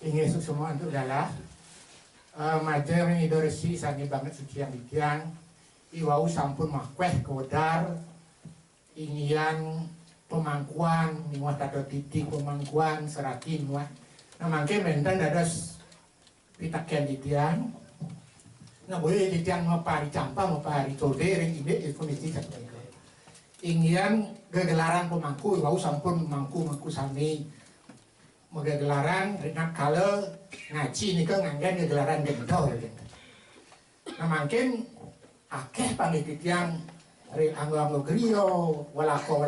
Ingin semua untuk adalah maja mengidorsi sangi banget suci yang dikian iwau sampun makweh kodar ingian pemangkuan niwat atau titik pemangkuan seratin wah nah mangke bentang dadas pitakian dikian nah boleh dikian mapari campa mapari code ring ide itu mesti ingian gegelaran pemangku iwau sampun mangku sami megegelaran rina kala ngaji nih kan nganggen gegelaran gento nah makin akeh panggititian ri anggo griyo walako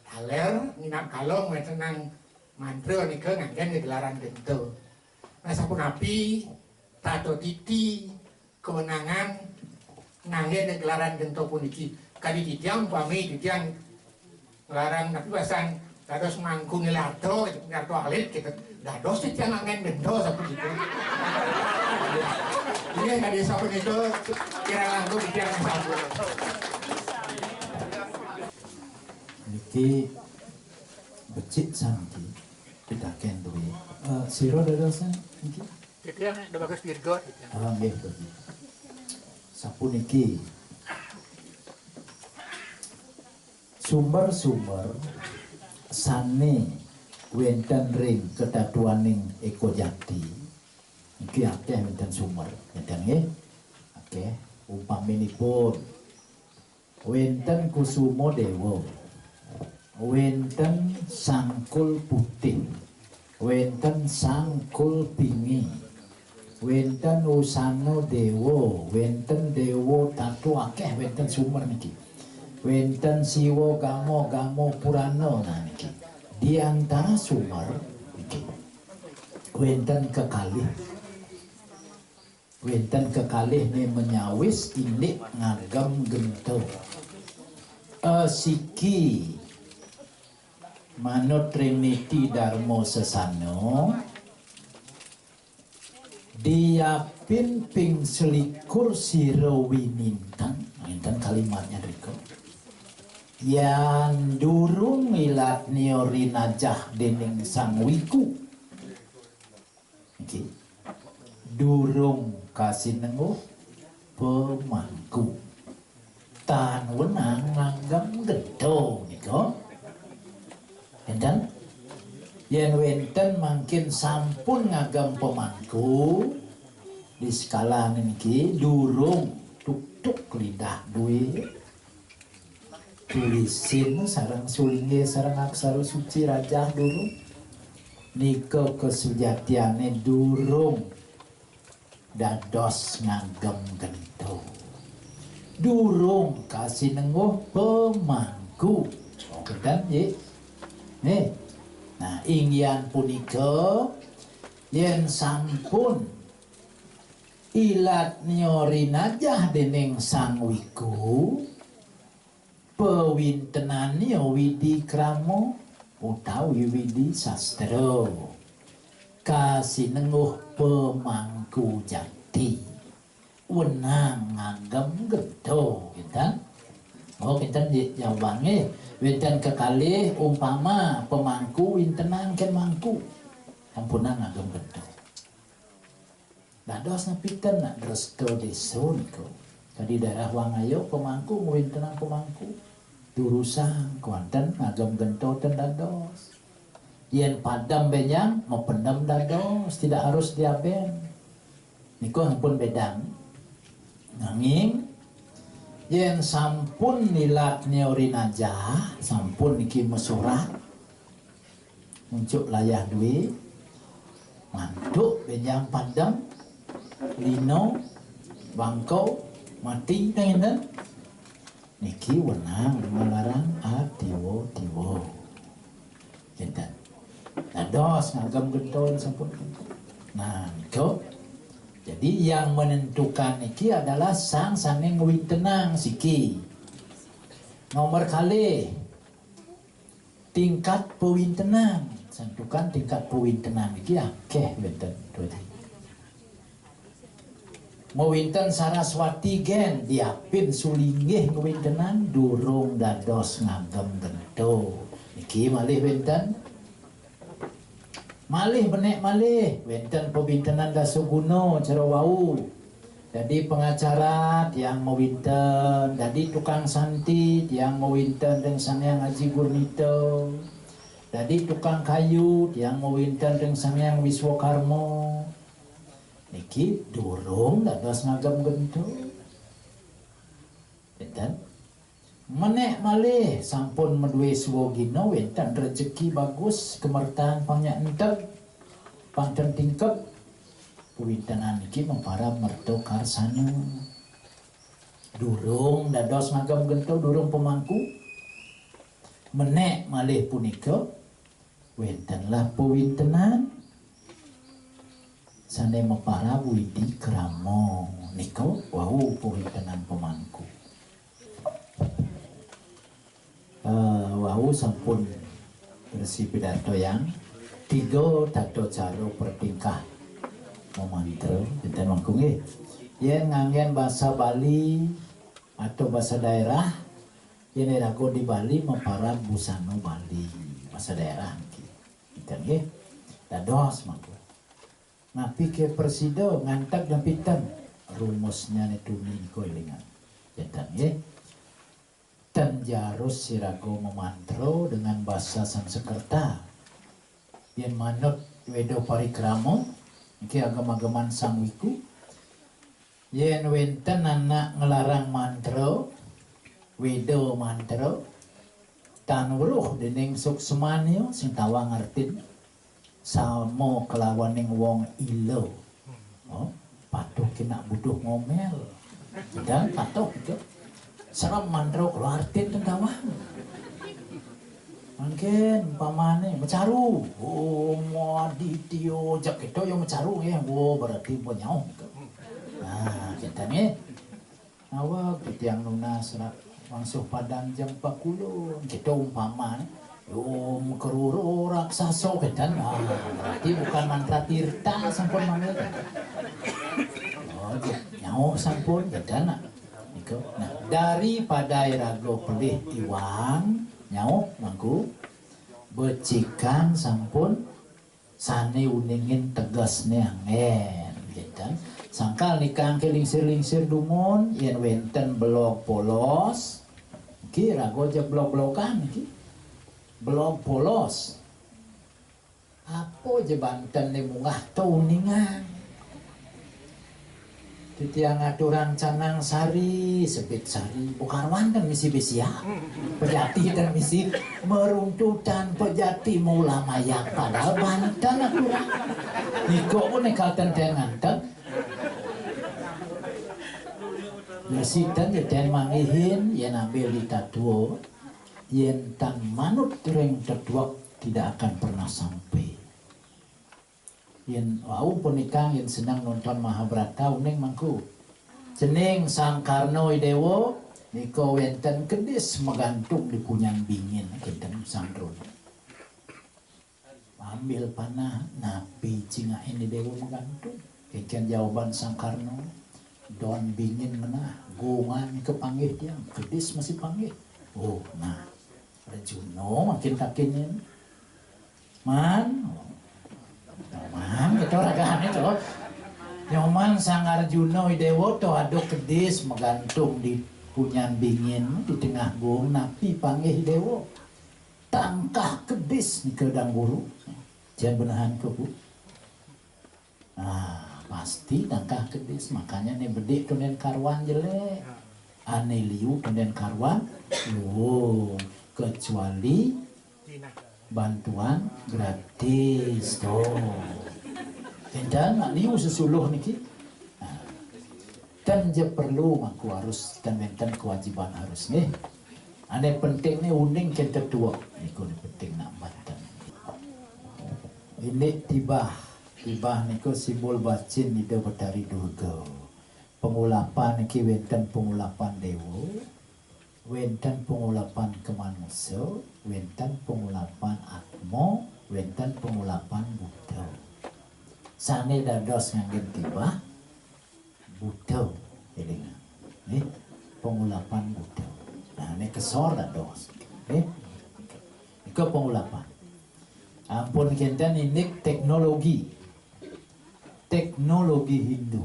haler minat kalong tenang mantra nih kan nganggen gegelaran gento nah sapun api tato titi kewenangan nganggen gegelaran gento pun iki kali titiang pami titiang ngelarang tapi pasang dados mangkung ngilato alit kita dados itu yang angin gendo seperti itu ini yang tadi sabun itu kira langsung bicara sabun niki becik santi kita kendui siro dadosnya niki itu yang udah bagus Virgo nggih begitu sapu niki sumber-sumber sane wenten ring kedaduaning Eko Jati iki akeh wenten sumber wenten nggih akeh umpaminipun wenten Kusumo Dewa wenten Sangkul Putih wenten Sangkul Bingi wenten Usano Dewa wenten Dewa Tatu akeh wenten sumber niki wenten Siwo Gamo Purano nah niki di antara sumber niki wenten kekalih nih menyawis ini ngagem gento siki manut Trinity Darmo Sesano diapin ping selikur siro winintang winten kalimatnya riko yang durung milat niori najah dening sang wiku okay. Durung kasih nenguh pemangku tan wenang nanggam gedo niko enten yen wenten makin sampun ngagam pemangku di skala niki durung tuk lidah duit tulisin sarang sulingge sarang aksara suci raja durung niko kesujatiane durung dados ngagem gento durung kasih nenguh pemangku dan ye nih nah ingyan punika yen sampun ilat nyori najah dening sang wiku pewintenane widi kramo utawi widi sastra kasinenguh pemangku jati wenang ngagem gento kita kita jawabannya winten kekalih umpama pemangku wintenan ken mangku ampunan ngagem gento dados napiten nak resto deso niku di daerah Wangayo pemangku wintenan pemangku durusang kuanten ngagem gento ten dados yen padam benyang mau pendam dados tidak harus diaben niku ampun bedang nanging yen sampun nilat neori najah sampun niki mesurat muncul layah duit mantuk benyang padam lino bangkau mati dengan niki wenang melarang tiwo enten dados ngagem gentol sampun nah niku jadi yang menentukan niki adalah sang sane ngwintenang siki nomor kali tingkat pewintenang santukan tingkat pewintenang niki akeh wonten duit mewinten Saraswati gen diapin sulinggih ngwintenan durung dados ngagem gento niki malih wonten Malih benek malih wenten pebintenan Dasuguno cara wau. Jadi pengacara tiang mau winten, jadi tukang santi tiang mau winten dengan Sanghyang Haji Gurnito. Jadi tukang kayu tiang mau winten dengan Sanghyang Wiswakarmo. Niki durung dados ngagem gento. Wenten menek malih sampun meduwe swogino wenten rezeki bagus kemertaan pangnya enteg panten tingkep puwintenan iki mempara merto karsana durung dados ngagem gento durung pemangku menek malih punika wentenlah puwintenan sane mempara widi kramo nika wau puwintenan pemangku. Wau sampun bersih pidato yang tiga tato cara pertingkah memantra dan mangku nggih yen nganggen bahasa Bali atau bahasa daerah yen rago di Bali mempara busana Bali bahasa daerah kita nggih dados mangku napi ke presida ngantek dan pitan rumusnya netuni ko elingan jantan nggih dan jarus sirago memantro dengan bahasa Sanskerta yang manut wedo parikramo iki agama-agaman sangwiku yen wenten anak ngelarang mantro wedo mantro tan weruh dening suksemanyo sing tawa ngertin samo kelawaning wong ilo patuh kena butuh ngomel dan patuh gitu sarap mandro kalau artin tentawang mungkin pamane mecaru mau ditio jak itu yang mecaru ya berarti punya nah kita nih awak yang lunas serak mangsuh padang jam 40 kita umpama keruru raksasa kita berarti bukan mantra tirta sampun manggil nyawa sampun kita nak. Nah, daripada irago pelih iwang nyau mangku becikan sampun sane uningin tegasne angen gitu. Sangkal nikang ke lingsir-lingsir dumun yen wenten blok polos iki rago aja blok-blokan iki blok polos apa aja Banten ni mungah tu uningan titiang aturan Canang Sari, Sebit Sari, Bukarwan kan misi bisia, Pejati dan misi meruntutan Pejati mula mayak padahal Banten aturan. Niko pun nekatan dengan tak. Yasitan jadian mangihin, yang ambil di tatuo, yang tan manut ring terduak tidak akan pernah sampai. Yen wau punika yen senang nonton Mahabharata uning mangku jeneng Sang Karno Dewa nika wenten kedis megantung di kunyan bingin kinten sandron ambil panah napi cinga ini Dewa megantung kikian jawaban Sang Karno don bingin menah gungan kepanggih tiang kedis masih panggih nah Arjuno makin takin man itu ragaan itu nyoman Sang Arjuna Widewo to aduk kedis megantung di kunyan bingin di tengah gung napi panggih Dewo tangkah kedis di kedang guru jangan benahan ke bu pasti tangkah kedis makanya nih bedik tunen karwan jelek ane liu tunen karwan kecuali bantuan gratis dan liu sesuluh niki dan je perlu aku harus dan menten kewajiban harus nih ane penting nih uning kita tua niku penting nak banten ini tiba niku simbol bacin di Batari Durga pengulapan niki wenten pengulapan dewa wenten pengulapan kemanusia wenten pengulapan atmo wenten pengulapan Buddha sane dados nganggen tiba Buddha elingan nih pengulapan Buddha nah ini kesor dados nih itu pengulapan Ampun kinten ini teknologi Hindu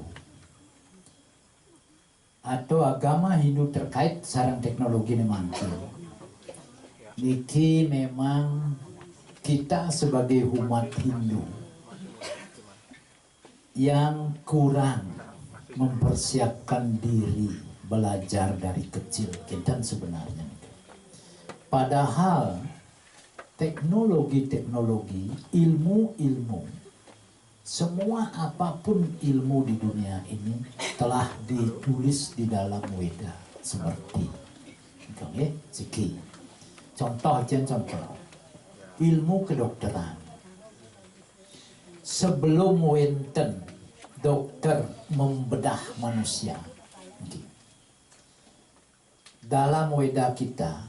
atau agama Hindu terkait sarang teknologi ini mantul. Niki memang kita sebagai umat Hindu yang kurang mempersiapkan diri belajar dari kecil kita sebenarnya. Padahal teknologi, ilmu, semua apapun ilmu di dunia ini telah ditulis di dalam Weda seperti siki. Contoh ilmu kedokteran. Sebelum wenten dokter membedah manusia, dalam Weda kita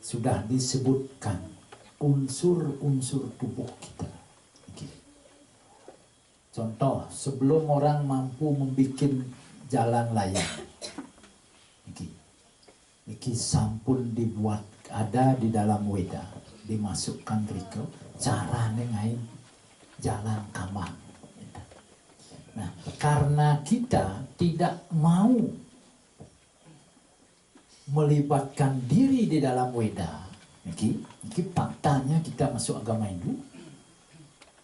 sudah disebutkan unsur-unsur tubuh kita. Contoh, sebelum orang mampu membuat jalan layang, iki sampun dibuat ada di dalam Weda, dimasukkan riko cara nengain jalan kamang. Nah, karena kita tidak mau melibatkan diri di dalam Weda, iki faktanya kita masuk agama Hindu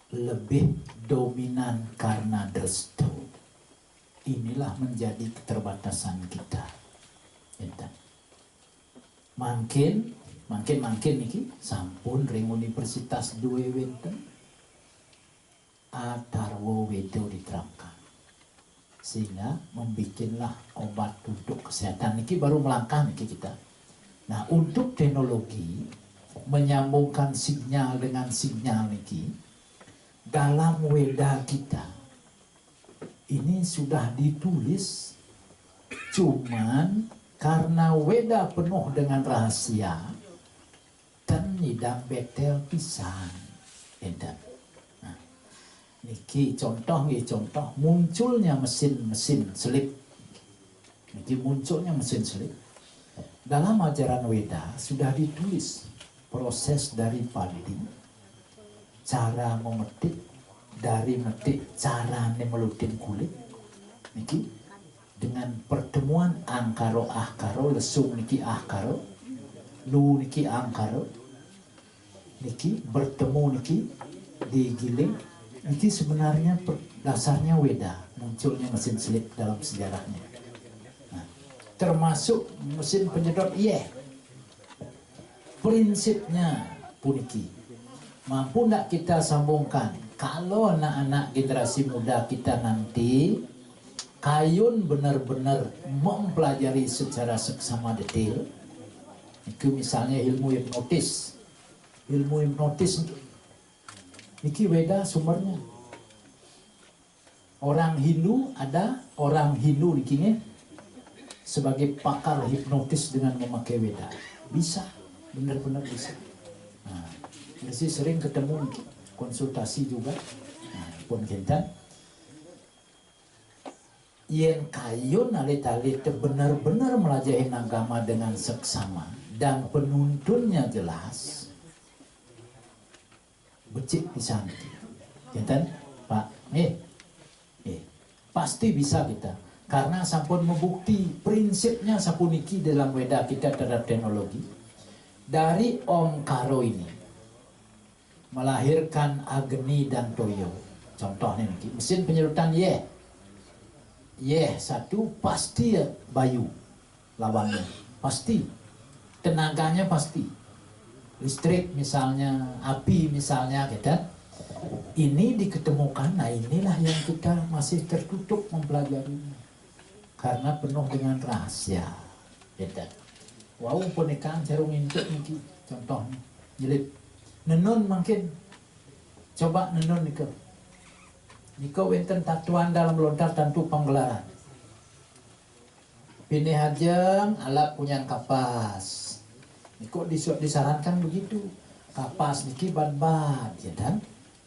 lebih dominan karena restu. Inilah menjadi keterbatasan kita. Makin iki sampun ring universitas duwe wenten Atarwo Wedo diterapkan, sehingga membikinlah obat untuk kesehatan. Niki baru melangkah niki kita. Nah, untuk teknologi menyambungkan sinyal dengan sinyal niki dalam Weda kita ini sudah ditulis, cuman karena Weda penuh dengan rahasia dan nidam betel pisan. Nah, niki contoh munculnya mesin selip. Niki munculnya mesin selip. Dalam ajaran Weda sudah ditulis proses dari padi, cara memetik, dari metik cara melutin kulit. Niki dengan pertemuan angkaro ahkaro, lesung niki ahkaro, lu niki angkaro, niki bertemu niki digiling. Niki sebenarnya dasarnya Weda, munculnya mesin selip dalam sejarahnya. Nah, termasuk mesin penyedot prinsipnya puniki. Mampu nggak kita sambungkan? Kalau anak-anak generasi muda kita nanti kayun benar-benar mempelajari secara seksama detail, itu misalnya ilmu hipnotis ini Weda sumbernya. Orang Hindu ini sebagai pakar hipnotis dengan memakai Weda, bisa, benar-benar bisa. Nah, jadi sering ketemu konsultasi juga. Nah, pun kita yang kayun alit-alit benar-benar melajari agama dengan seksama dan penuntunnya jelas, becik pisan. Kita Pak, pasti bisa kita, karena sampun membukti prinsipnya sapuniki dalam Weda kita terhadap teknologi. Dari Om Karo ini melahirkan Agni dan Toyo. Contohnya nih, mesin penyedotan satu pasti ya Bayu lawannya, pasti tenaganya pasti listrik misalnya, api misalnya, kita ini diketemukan. Nah, inilah yang kita masih tertutup mempelajarinya karena penuh dengan rahasia. Kita wow ponekan jarum intuk niki contohnya jilid nenun makin coba nenun niko wenten tatuan dalam lontar tentu penggelaran Bini hajeng alat punya kapas niko disarankan begitu, kapas niki ban-ban ya dan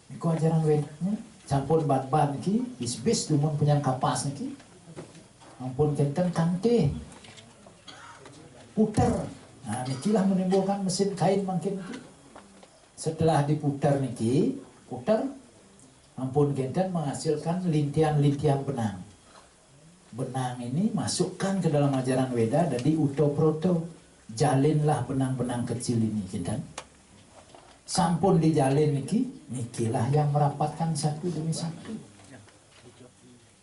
niko ajaran wetnya campur ban-ban niki bis lumon punya kapas niki ampun kenten kante puter. Nah, nikilah menimbulkan mesin kain makin niki. Setelah diputar niki, putar ampun genten menghasilkan lintian-lintian benang. Benang ini masukkan ke dalam ajaran Weda jadi utoproto. Jalinlah benang-benang kecil ini genten. Sampun dijalin nikilah yang merapatkan satu demi satu.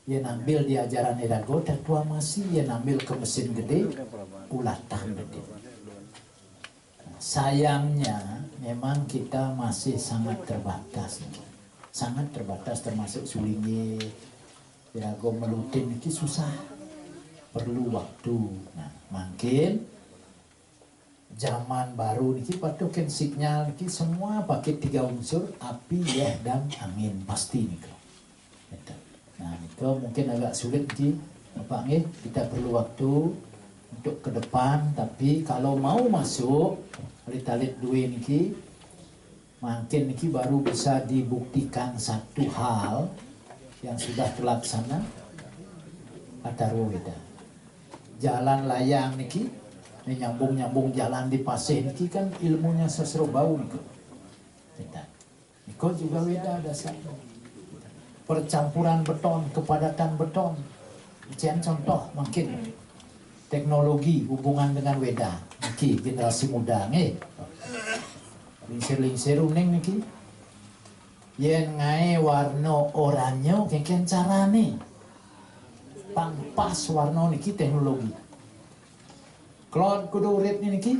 Ia nambil di ajaran Erago tua masih, ia nambil ke mesin gede, ulatah gede. Sayangnya memang kita masih sangat terbatas. Sangat terbatas termasuk sulingnya. Erago melutin ini susah. Perlu waktu. Nah, makin zaman baru niki patokin sinyal niki semua pakai 3 unsur api, dan angin pasti nih. Nah itu mungkin agak sulit niki, Bapak nih, kita perlu waktu untuk ke depan. Tapi kalau mau masuk talit dua niki, makin niki baru bisa dibuktikan satu hal yang sudah terlaksana Atharwa Weda. Jalan layang niki nyambung jalan di pasir niki kan ilmunya sastra bau niko. Niko juga Weda dasarnya. Percampuran beton, kepadatan beton. Cian contoh mungkin teknologi hubungan dengan Weda. Niki generasi muda nih. Lingsir-lingsir uning niki. Yen ngai warna oranye kengken carane. Pangpas warna niki teknologi. Klon kudu urip niki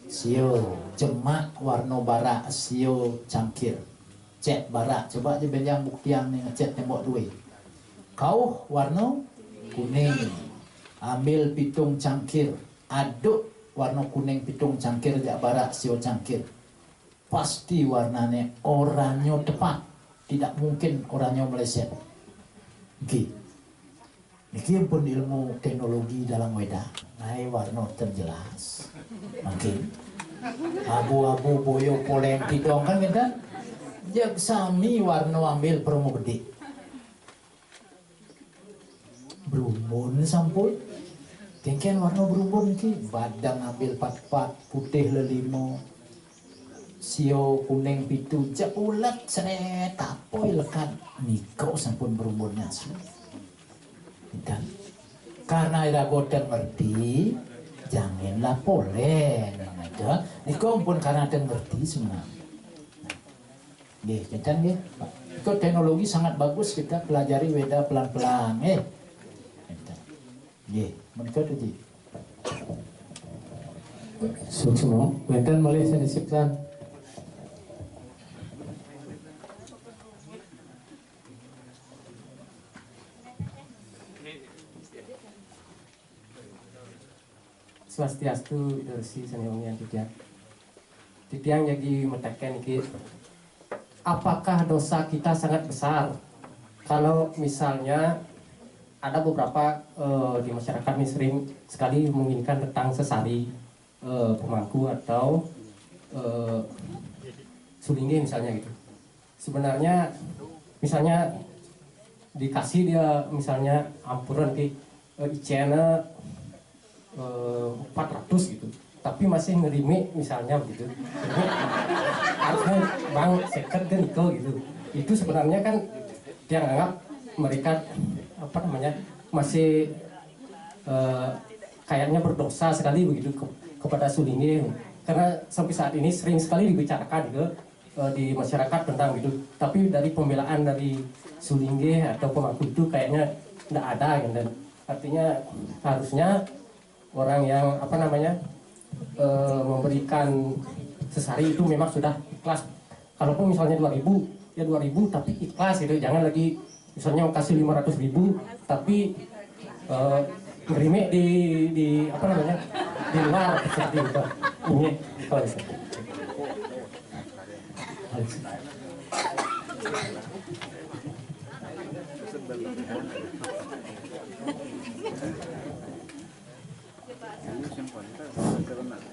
sio jemak warna barak sio cangkir cet barak coba aja benjang buktian nih ngecat tembok duit kau warna kuning ambil pitung cangkir aduk warna kuning pitung cangkir jak barak sio cangkir pasti warnanya oranye tepat, tidak mungkin oranye meleset. Niki pun ilmu teknologi dalam Weda. Nai warna terjelas. Mungkin abu-abu boyo poleng tidong kan kita jag sami warna ambil promo gede. Berumbun sampul. Kengken warna berumbun ki badang ambil pat-pat putih lelimo. Sio kuning pitu jak ulat seret tapoi lekat niko sampun berumbunnya asli. Dan karena ira boten ngerti janganlah poleng ada niko pun karena den ngerti sebenarnya. Nggih, kan nggih. Itu teknologi sangat bagus kita pelajari Weda pelan-pelan nggih. Nggih, menika tadi. Suksmo, wenten malih sanesipkan. Swastiastu Idorsi Sanewongian Titiang jadi metekan iki. Apakah dosa kita sangat besar kalau misalnya ada beberapa di masyarakat ini sering sekali menginginkan tentang sesari pemangku atau sulinggi misalnya gitu. Sebenarnya misalnya dikasih dia misalnya ampuran ke icena 400 gitu, tapi masih ngerimi misalnya begitu. Harusnya bang seket dan gitu. Itu sebenarnya kan dia anggap mereka apa namanya masih kayaknya berdosa sekali begitu kepada sulinggi, karena sampai saat ini sering sekali dibicarakan gitu di masyarakat tentang gitu, tapi dari pembelaan dari sulinggi atau pemangku itu kayaknya tidak ada gitu. Dan artinya harusnya orang yang apa namanya memberikan sesari itu memang sudah ikhlas. Kalaupun misalnya 2.000 ya 2.000 tapi ikhlas gitu, jangan lagi misalnya kasih 500.000 tapi ngerime di apa namanya di luar seperti itu. Ini kalau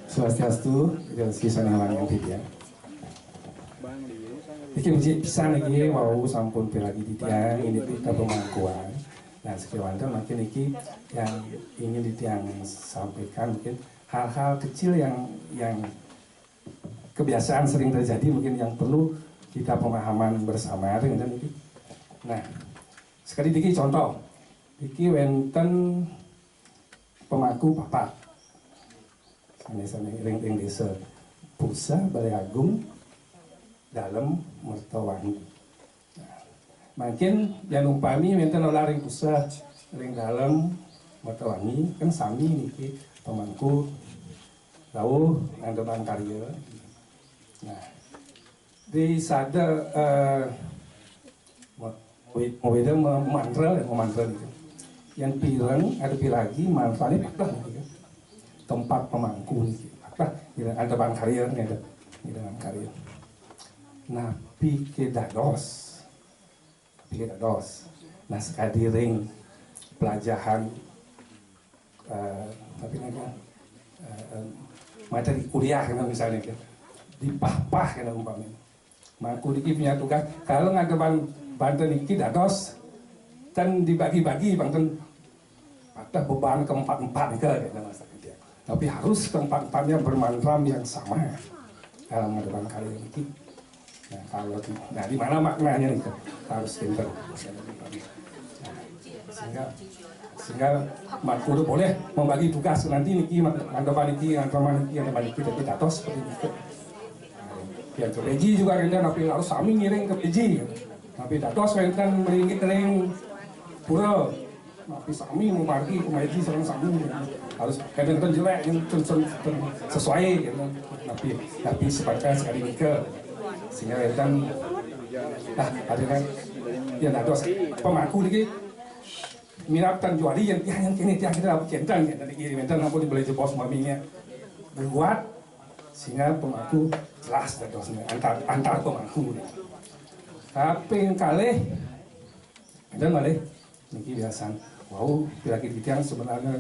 Swastiastu, Idorsi Sanewongian Titiang. Iki pisan iki mau sampun piragi titiang ini kita pemangkuan. Nah sekiwanten makin iki yang ingin titiang sampaikan mungkin hal-hal kecil yang kebiasaan sering terjadi mungkin yang perlu kita pemahaman bersama dengan ini. Nah, sekali diki contoh, diki wenten pemaku papat, misalnya ring desa Pusa Balai Agung dalam Mertawangi. Nah, mungkin yang umpami wenten olah ring Pusa ring dalam Mertawangi kan sami niki pemangku tahu ngandeban karya. Nah, di sada mau beda memantra gitu. Yang pirang ada piragi manfaatnya patah gitu. Tempat pemangku gitu. Patah ada bang karya nih ada dengan karya. Nah, pike dados. Nah, sekali ring pelajaran tapi namanya materi kuliah kan misalnya gitu. Dipah-pah kan umpamanya. Mangku diki punya tugas kalau ngadepan Banten iki dados dan dibagi-bagi Banten ada beban keempat-empat ke gitu maksudnya. Tapi harus keempat-empatnya bermanfaat yang sama dalam ngadepan kali ini. Nah, kalau di mana maknanya itu harus pintar. Nah, sehingga Mangku boleh membagi tugas nanti niki ngadepan iki tapi dados seperti itu. Yang ke PJ juga kan tapi harus sami ngiring ke PJ. Tapi dados kan meringit ring pura. Tapi sami mau pergi ke PJ sareng sami. Harus kadang-kadang jelek yang sesuai gitu. Tapi sepakat sekali ke sehingga kan ada kan yang dados pemangku niki minapkan juari yang kini kita kentang ya dari kiri mentan ampun boleh jebos maminya buat sehingga pemangku jelas dadosnya antar pemangku. Tapi kali dan malah niki biasa wow lagi yang sebenarnya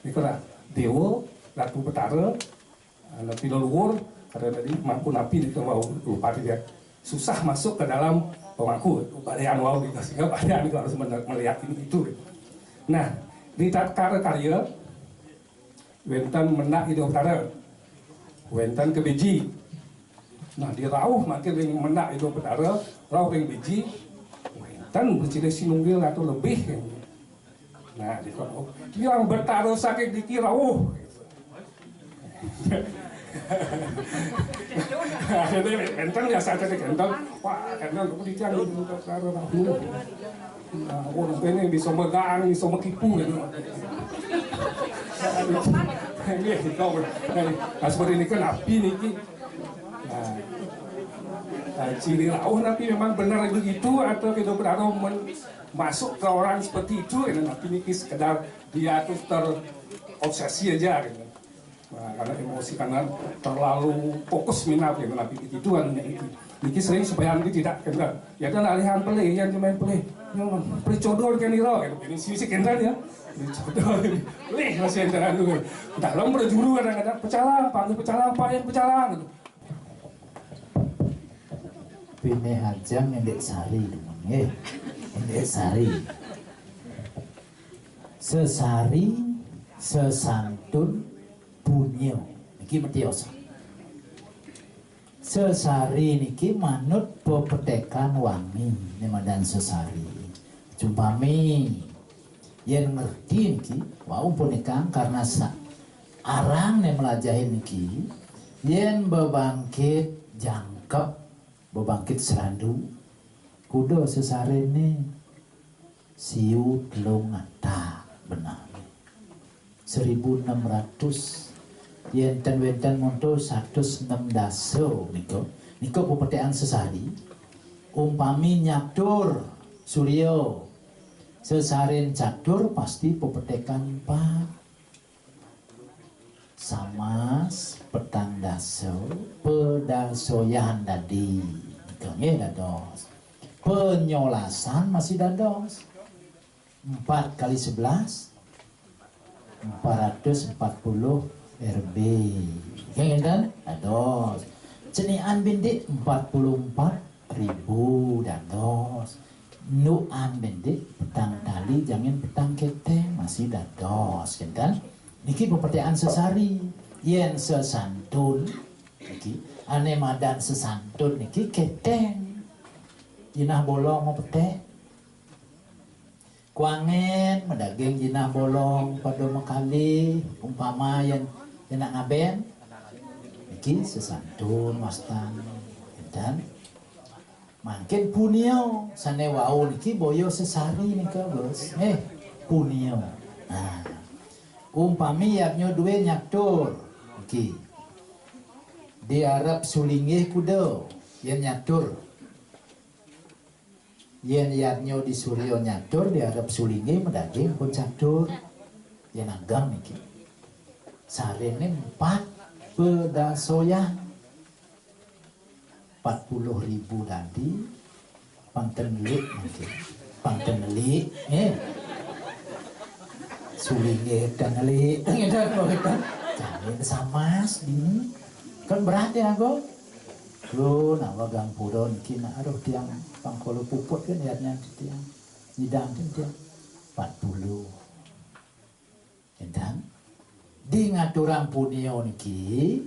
nikola dewa ratu betara anak pilo luhur karena tadi mampu napi itu wow lupa dia susah masuk ke dalam pemangku balian wow gitu sehingga balian itu harus melihat ini itu. Nah di tatkala karya wentan menak itu betara wentan ke biji. Nah di rauh makin ring menak itu betara rauh ring biji wentan berciri sinunggil atau lebih. Nah di rauh yang betara sakit diki rauh. Jadi wentan biasa aja kentang wah kentang aku dicari itu betara rauh. Nah orang ini bisa megang bisa mekipu gitu. Nah, seperti ini kan api niki. Nah, ciri rauh napi memang benar begitu atau kita berharap masuk ke orang seperti itu ya, napi niki sekedar dia tuh terobsesi aja gitu. Nah, karena emosi karena terlalu fokus minat ya napi itu kan niki sering supaya nanti tidak kenal. Ya kan alihan pelih yang main pelih. Pelih codor kan iro gitu. Ini sisi kenal ya. Lih masih enteran dulu. Dalam berjuru kadang-kadang pecalang, panggil pecalang, payen pecalang gitu. Pine hajang Endek Sari dong, Endek Sari. Sesari, sesantun, punyo. Niki metiosa. Sesari niki manut pepetekan wangi nemadan sesari. Cumpami yang ngerti niki wau punika karena arang yang melajahin niki yang bebangkit jangkep bebangkit serandu kudo sesarene siu telung ngata benar 1600 yen wenten monto 106 daso niko pepetean sesari umpami nyadur suryo sesaren catur pasti pepetekan pak samas petang daso pedasoyan dadi nggih dados penyolasan masih dados 4 kali 11 440 RB kan dados cenian bindik 44.000 dados nuan bendik petang tali jangan petang keteng masih dados kan niki pepetean sesari yen sesantun niki ane madan sesantun niki keteng jinah bolong mau peteh kuangen medaging jinah bolong pada mekali umpama yang nak ngaben niki sesantun wastan dan makin punio sane wau niki boyo sesari nika bos punio nah umpami yaknyo duwe nyatur niki diarap sulingih kudo yang nyatur yen yaknyo di suryo nyatur diarap sulingih medaging pun catur yang agam niki sarene 4 pedasoyan 40.000 tadi pangtenelik nanti pangtenelik sulingih tenelik jangan sama ini kan berat ya kok lu nawa gang pura niki nak aduh tiang pangkolo puput kan lihatnya tiang nyidang kan tiang 40 dan di ngaturang punio niki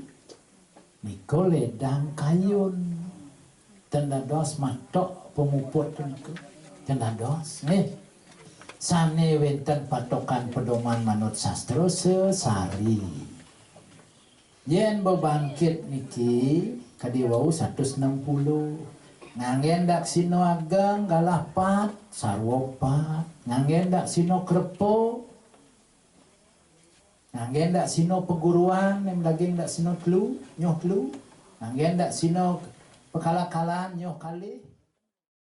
niko ledang kayun tendados matok pemuput niku tendados sane wenten patokan pedoman manut sastra sesari yen bebangkit niki kadiwau 160 ngangen dak sino ageng galah 4 sarwa 4 ngangen dak sino krepo ngangen dak sino peguruan nem daging dak sino telu nyoh telu ngangen dak sino pekalakalan nyoh kali